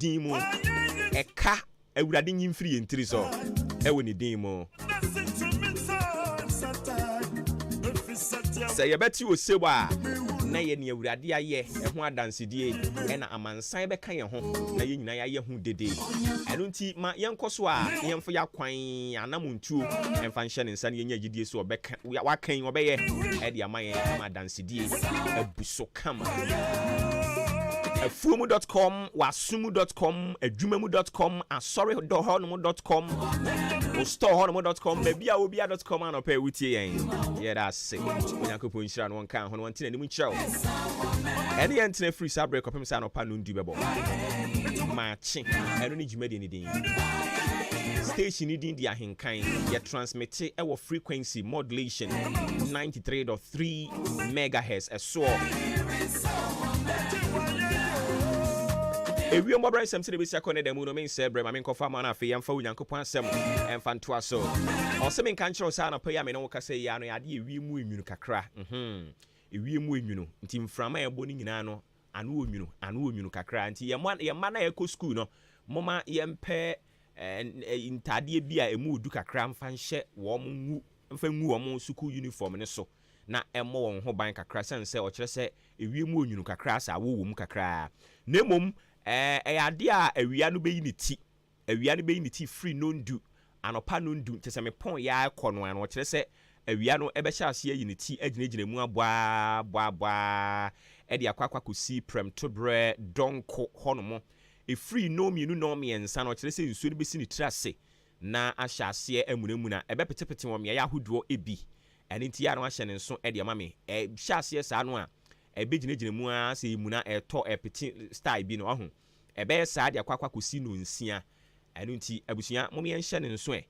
din mu eka awurade nyimfiri yentiri so ewo ne din mu say yebeti oseba na ye ne awurade aye ho adansedie na amansan be kan ye ho na ye nyina ye ho dede eno nti ma yenkoso a yemfo ya kwan anamuntuo emfa nhye ne nsa ne yenya gidie so obeka wakan obeye e de amaye ma adansedie abuso kama afumu.com wasumu.com adwumamu.com asoridohonomu.com ostorehonomu.com babiaobia.com anope wutie yen yeah that's it onyankopon nhira no nka ho no ntena nim nkyerɛw ene ye ntena free sabre kopem sa no pa no ndu bebo Maakye eno ni dwumade ni din station ni din di ahenkan ye transmit e wo frequency modulation 93.3 megahertz eso ewi omo bra nsem se be sia kone dem no men se bre ma men kofa ma na afi yamfa onyankopon asem emfa ntoa so o se men kan kyerɛ sa na pa ya me no ka se ya no ya de ewi mu enwunu kakra ewi mu enwunu nti mframa ya bo ni nyina no anu onwunu kakra nti ye ma na ekɔ school no moma yempe intade bia emu odu kakra mfa nhye wo mu mfa ngu wo mu school uniform ne so na emo won ho ban kakra sense o kyerɛ se ewi mu onwunu kakra sa wo mu kakra na mom ade a awia no beyi ne ti free no ndu anopa no ndu tese me pon ya akɔ no ano kyerɛ se awia no ebe hya ase yi ne ti agyinegyina mu aboa e de akwa kosi prem to bre donko honomo e free no mienu no miensa no kyerɛ se nsuo no besi ne trase na ahya ase amunamuna ebe petepete wo me ya ahoduo ebi ene nti ya no ahye ne nso e de ama me hya ase sa no a ebe gyinagyina mu a se imuna eto epeti style bi no ahu ebe sa de akwa kosi no nsia ene nti abusua mom ye nhye ne nso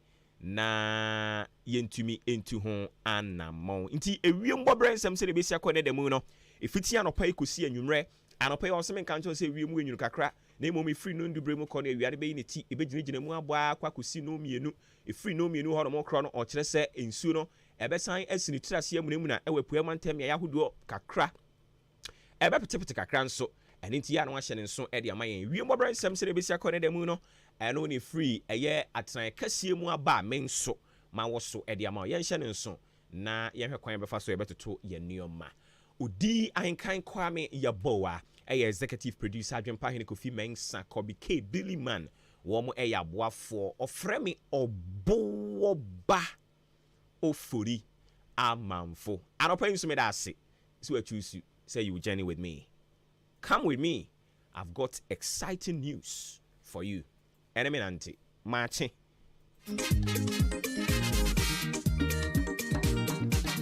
na yentumi entu ho anamon nti ewiem bobre nsem se de besia ko ne demu no efiti anopa ikosi anwumre anopa ye oseme kancho se ewiem enwunu kakra na emom free no ndubre mu ko na ewiade be ne ti ebeginegina mu aboa akwa kosi no mienu free no mienu ho no mo kro no o kire se ensuo no ebesan asini tirase amunemu na ewapua mantem ya yahodo kakra ebe petepete kakra nso ene nti ya no ahye ne nso e de amayen ewiem bobre nsem se de besia ko ne demu no eno ni free eye atran kasie mu aba menso ma wo so e de ama ye nhye ne nso na ye hwe kwan befa so e betoto ye nioma odi ahenkan kwame yaboa eye executive producer adwempa hene Kofi Mensa Kobi K Billy Man wo mo eye aboafo ofremi oboba ofori amanfo anopa nso me da ase so I choose you say you journey with me, come with me, I've got exciting news for you. Enemy nanti Maakye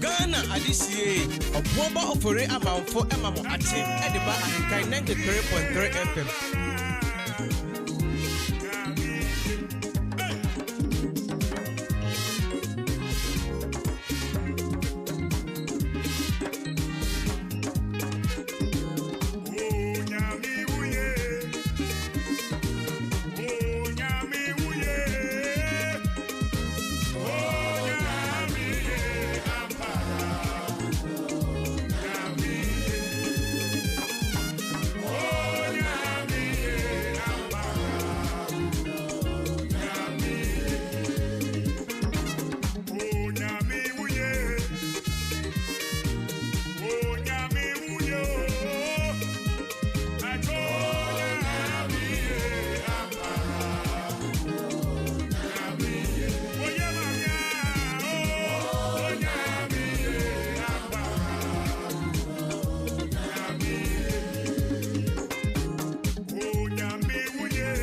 Ghana adisiye oboba ofore amanfo emamo ate ediba ahenkan 93.3 FM